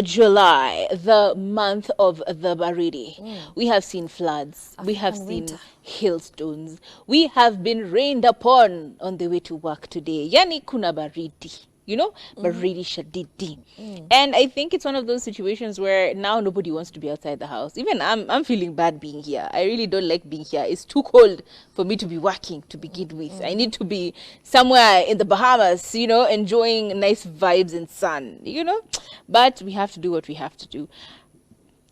July, the month of the baridi. We have seen floods. We have African seen winter. hailstones. We have been rained upon on the way to work today. Yani kuna baridi. You know, baridi shadidi. And I think it's one of those situations where now nobody wants to be outside the house. Even I'm feeling bad being here. I really don't like being here. It's too cold for me to be working to begin with. I need to be somewhere in the Bahamas, you know, enjoying nice vibes and sun, you know. But we have to do what we have to do.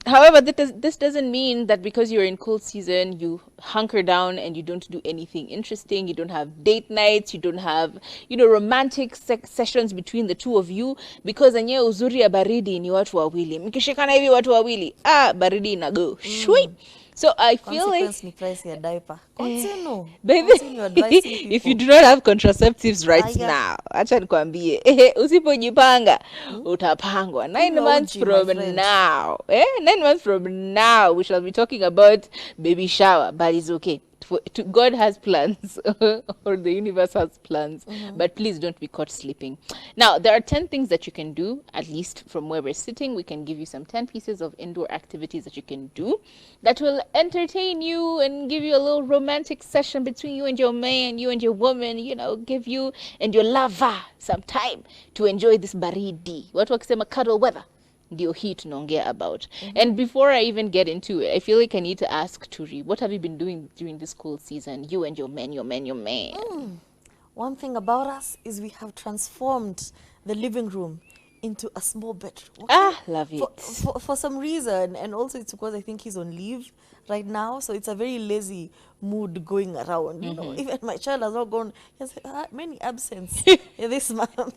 However, this doesn't mean that because you're in cold season, you hunker down and you don't do anything interesting. You don't have date nights. You don't have, you know, romantic sessions between the two of you. Because enyewe uzuri ya baridi ni watu wawili. Mkishikana hivi watu wawili, baridi ina go. Shui. So I feel like Consequence ni price ya diaper. Continue. baby, Continue advising people. if you do not have contraceptives right Aya. now, acha nikwambie, usipojipanga utapangwa. 9 Kunywa months uji, my from friend. now, 9 months from now, we shall be talking about baby shower, but it's okay. God has plans, or the universe has plans, but please don't be caught sleeping. Now, there are 10 things that you can do, at least from where we're sitting. We can give you some 10 pieces of indoor activities that you can do that will entertain you and give you a little romantic session between you and your man, you and your woman, you know, give you and your lover some time to enjoy this baridi. Watu wakisema cuddle weather. Ndio hii tunaongea about. And before I even get into it, I feel like I need to ask Turi, what have you been doing during this cold season? You and your man. One thing about us is we have transformed the living room into a small bedroom. Okay? Love it. For some reason, and also it's because I think he's on leave right now, so it's a very lazy mood going around. You know, even my child has not gone. He has many absence this month.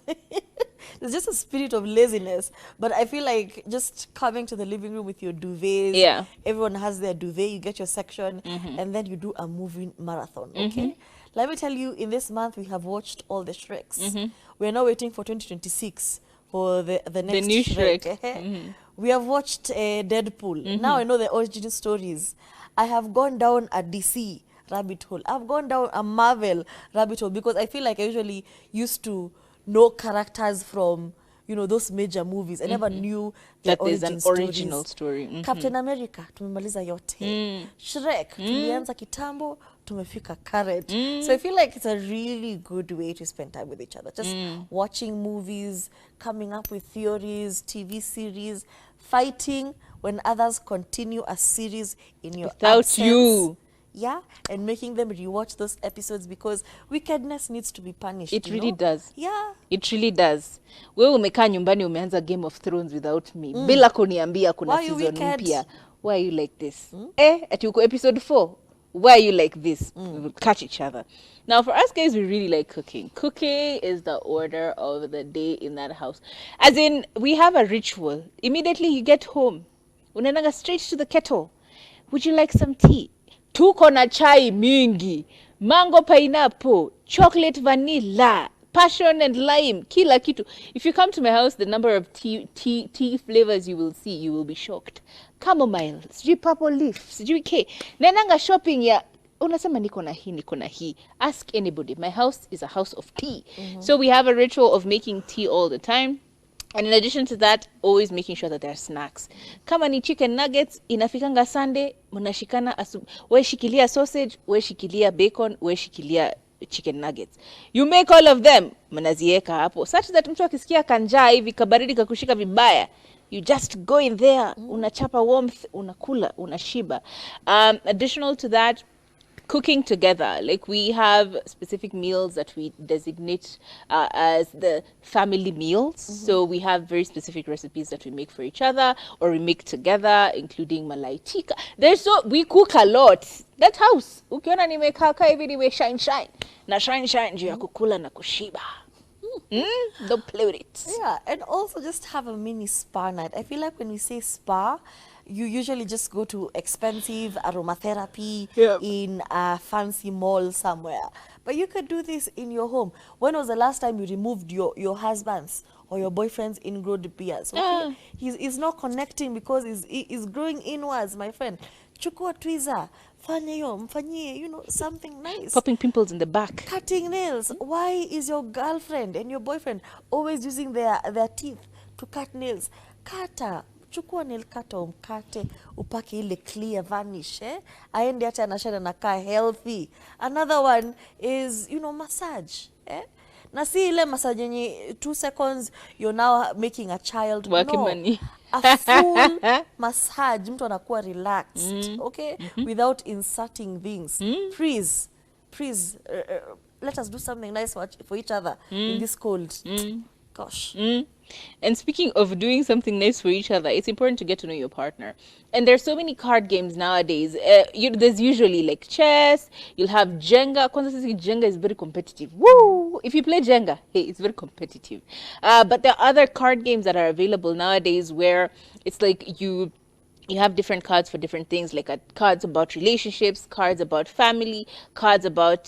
There's just a spirit of laziness, but I feel like just coming to the living room with your duvets. Yeah. Everyone has their duvet. You get your section, and then you do a movie marathon. Okay. Let me tell you, in this month we have watched all the Shreks. We're now waiting for 2026 for the next new Shrek. We have watched Deadpool. Now I know the origin stories. I have gone down a DC rabbit hole. I've gone down a Marvel rabbit hole because I feel like I usually used to know characters from, you know, those major movies. I never knew that there's an original story. Captain America, tumemaliza yote. Shrek, tulianza kitambo, tumefika current. So I feel like it's a really good way to spend time with each other. Just watching movies, coming up with theories, TV series, fighting when others continue a series in your Without absence. you. Yeah, and making them rewatch those episodes because wickedness needs to be punished. It you really know? does. Yeah. It really does. Wewe umekaa nyumbani umeanza Game of Thrones without me. Bila kuniambia kuna Why you season wicked? mpya. Why are you like this? Ati uko episode 4. Why are you like this? We will catch each other. Now, for us guys, we really like cooking. Cooking is the order of the day in that house. As in, we have a ritual. Immediately you get home, unaendaga straight to the kettle. Would you like some tea? Tuko na chai mingi, mango pineapple, chocolate vanilla, passion and lime, kila kitu. If you come to my house, the number of tea flavors you will see, you will be shocked. Chamomile, sijui purple leaf, sijui ke. Naendanga shopping ya, unasema niko na hii. Ask anybody. My house is a house of tea. So we have a ritual of making tea all the time. And in addition to that, always making sure that there are snacks. Kama ni chicken nuggets, inafikanga Sunday, mnashikana we shikilia sausage, we shikilia bacon, we shikilia chicken nuggets. You make all of them, mnazieka hapo. Such that mtu akisikia kanjaa hivi kabaridi kakushika vibaya, you just go in there, unachapa warmth, unakula, unashiba. Additional to that, cooking together. Like we have specific meals that we designate as the family meals. So we have very specific recipes that we make for each other or we make together, including malai tikka. We cook a lot. That house, ukiona nimekaa hivi niwe shine na shine juu ya kukula na kushiba. Don't play with it. Yeah, and also just have a mini spa night. I feel like when we say spa, you usually just go to expensive aromatherapy in a fancy mall somewhere. But you could do this in your home. When was the last time you removed your husband's or your boyfriend's ingrown beards? Okay? He's not connecting because he's growing inwards, my friend. Chukua tweezer, mfanyie, you know, something nice. Popping pimples in the back. Cutting nails. Why is your girlfriend and your boyfriend always using their teeth to cut nails? chukua nail cutter umkate, upake ile clear vanish, aende hata anashana nakaa healthy. Another one is, massage, na si ile massage yenye 2 seconds you're now making a child. Wakimani. A full massage, mtu anakuwa relaxed, okay, without inserting things. Please, let us do something nice for each other in this cold. Gosh. And speaking of doing something nice for each other, it's important to get to know your partner. And there's so many card games nowadays. There's usually like chess, you'll have Jenga. Kwanza Jenga is very competitive. Woo! If you play Jenga, hey, it's very competitive. But there are other card games that are available nowadays where it's like you have different cards for different things, like cards about relationships, cards about family, cards about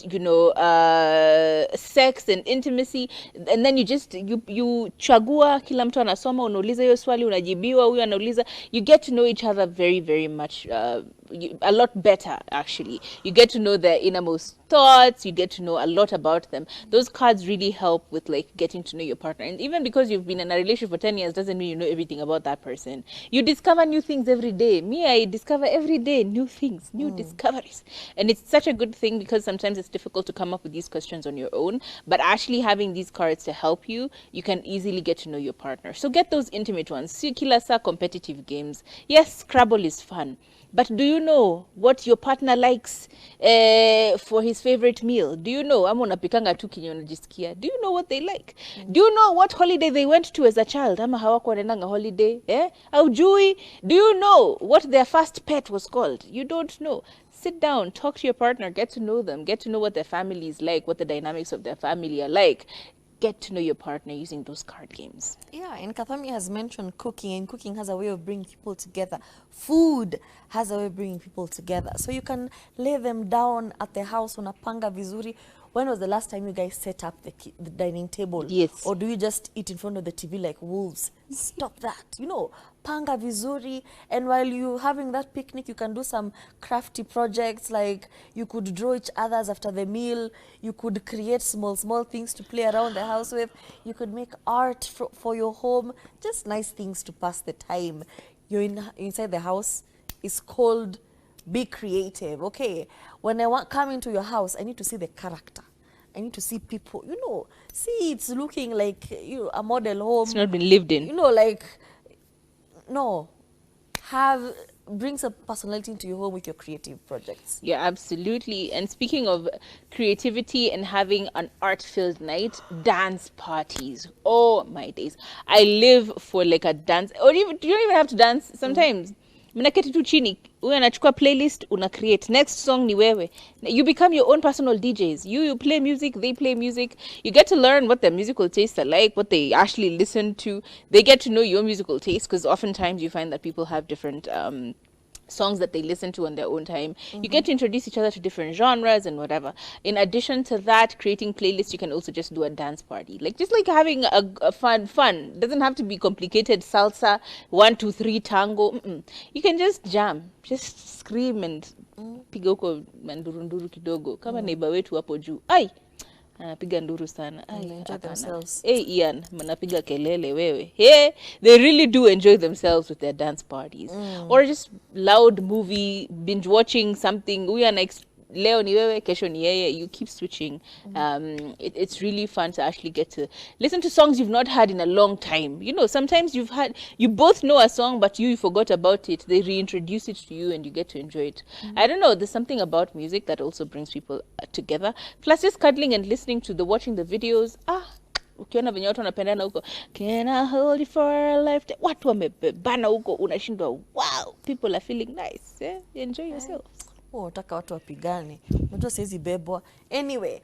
sex and intimacy, and then you chagua, kila mtu anasoma, unauliza hiyo swali, unajibiwa, huyu anauliza. You get to know each other very, very much, a lot better actually. You get to know their innermost thoughts, you get to know a lot about them. Those cards really help with like getting to know your partner. And even because you've been in a relationship for 10 years doesn't mean you know everything about that person. You discover new things every day. Me, I discover every day new things, new discoveries. And it's such a good thing because sometimes it's difficult to come up with these questions on your own, but actually having these cards to help you, you can easily get to know your partner. So get those intimate ones. Si kila saa competitive games. Yes, Scrabble is fun. But do you know what your partner likes for his favorite meal? Do you know? Ama unapikanga tu kinyo unajisikia. Do you know what they like? Do you know what holiday they went to as a child? Ama hawako wanaendanga holiday? Haujui? Do you know what their first pet was called? You don't know. Sit down, talk to your partner, get to know them, get to know what their family is like, what the dynamics of their family are like. Get to know your partner using those card games. Yeah, and Kathami has mentioned cooking, and cooking has a way of bringing people together. Food has a way of bringing people together. So you can lay them down at the house, unapanga vizuri. When was the last time you guys set up the dining table? Yes. Or do you just eat in front of the TV like wolves? Stop that. Panga vizuri. And while you're having that picnic, you can do some crafty projects, like you could draw each other's after the meal. You could create small things to play around the house with. You could make art for your home. Just nice things to pass the time. You're inside the house. It's cold. Be creative, okay? When I come into your house, I need to see the character. I need to see people, see it's looking like a model home. It's not been lived in. Brings a personality into your home with your creative projects. Yeah, absolutely. And speaking of creativity and having an art-filled night, dance parties. Oh my days. I live for like a dance, or you don't even have to dance sometimes. Mnaketi tu chini, huyu anachukua playlist, una create. Next song ni wewe. You become your own personal DJs. You play music, they play music. You get to learn what their musical tastes are like, what they actually listen to. They get to know your musical taste, because oftentimes you find that people have different songs that they listen to on their own time. You get to introduce each other to different genres and whatever. In addition to that, creating playlists, you can also just do a dance party. Just like having a fun. Doesn't have to be complicated salsa, 1, 2, 3 tango. You can just jam, just scream and piga huko mandurunduru kidogo. Kama neighbor wetu hapo juu. Ai! Anapiga nduru sana. Enjoy themselves. Hey Ian, manapiga kelele wewe. Hey, they really do enjoy themselves with their dance parties. Or just loud movie, binge watching something. We are leo ni wewe, kesho ni yeye. You keep switching. It's really fun to actually get to listen to songs you've not heard in a long time. Sometimes you both know a song, but you forgot about it. They reintroduce it to you and you get to enjoy it. I don't know, there's something about music that also brings people together. Plus just cuddling and listening to watching the videos. Ukiona venye watu wanapendana huko, can I hold you for a lifetime? Watu wamebana huko, unashindwa, wow, people are feeling nice. Enjoy yourself. Nataka watu wapigane. Unajua siwezi bebwa. Anyway,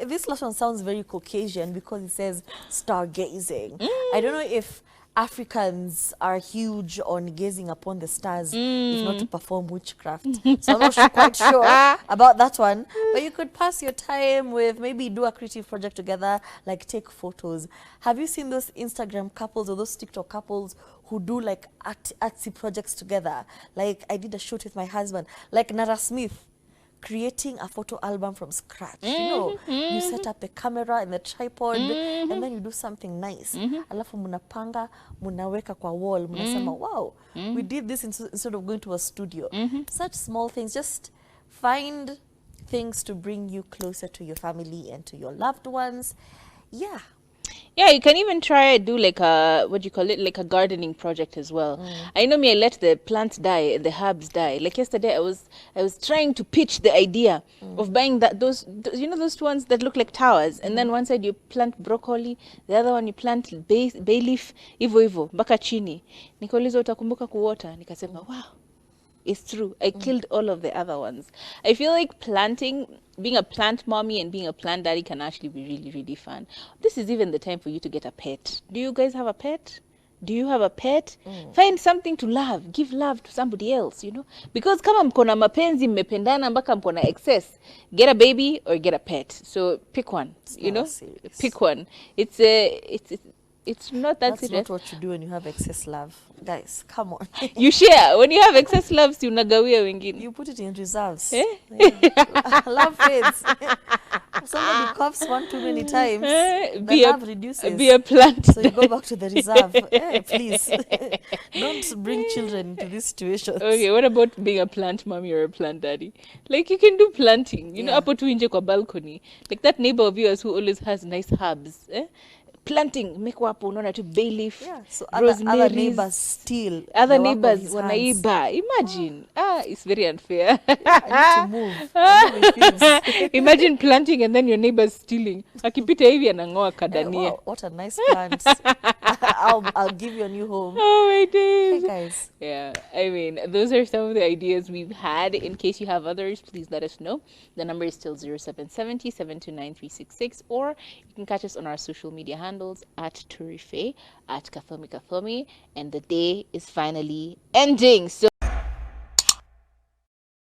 this last one sounds very Caucasian because it says stargazing. I don't know if Africans are huge on gazing upon the stars, if not to perform witchcraft. So I'm not quite sure about that one. But you could pass your time with, maybe do a creative project together, like take photos. Have you seen those Instagram couples or those TikTok couples who do like artsy projects together? Like I did a shoot with my husband, like Nara Smith. creating a photo album from scratch. You know, you set up the camera and the tripod and then you do something nice. Alafu munapanga, munaweka kwa wall, munasema, wow, we did this instead of going to a studio. Such small things, just find things to bring you closer to your family and to your loved ones. Yeah. Yeah, you can even try do like a, what do you call it, like a gardening project as well. I know me, I let the plants die and the herbs die. Like yesterday, I was trying to pitch the idea of buying those you know, those ones that look like towers, and then one side you plant broccoli, the other one you plant bay leaf, hivyo hivyo mpaka chini. Nikauliza utakumbuka kuota? Nikasema wow, it's true. I killed all of the other ones. I feel like planting, being a plant mommy and being a plant daddy can actually be really, really fun. This is even the time for you to get a pet. Do you guys have a pet? Do you have a pet? Find something to love. Give love to somebody else, you know? Because kama mkona mapenzi, mmependana mpaka mkona excess, get a baby or get a pet. So pick one, you know? Serious. Pick one. It's not that That's serious. not what you do when you have excess love. Guys, come on. You share. When you have excess love, si unagawia wengine. You put it in reserves. Eh? Yeah. Love fades. Somebody coughs one too many times, the love reduces. Be a plant. So you go back to the reserve. Please. Don't bring children into this situation. Okay, what about being a plant mommy or a plant daddy? Like, you can do planting. You know, hapo tu nje kwa balcony. Like that neighbor of yours who always has nice herbs. Planting, meko hapo unaona tu bay leaf. Yeah, so rosemary, other neighbors steal. other the work of neighbors his wanaiba. Imagine. It's very unfair. I need to move. I know. Imagine planting and then your neighbor's stealing. Akipita hivi anangoa kadania. Wow, what a nice plant. I'll give you a new home. Oh my days. Hey guys. Yeah, I mean, those are some of the ideas we've had. In case you have others, please let us know. The number is still 0770 729 366, or you can catch us on our social media handles at Turife, at Kathomi Kathomi, and the day is finally ending. So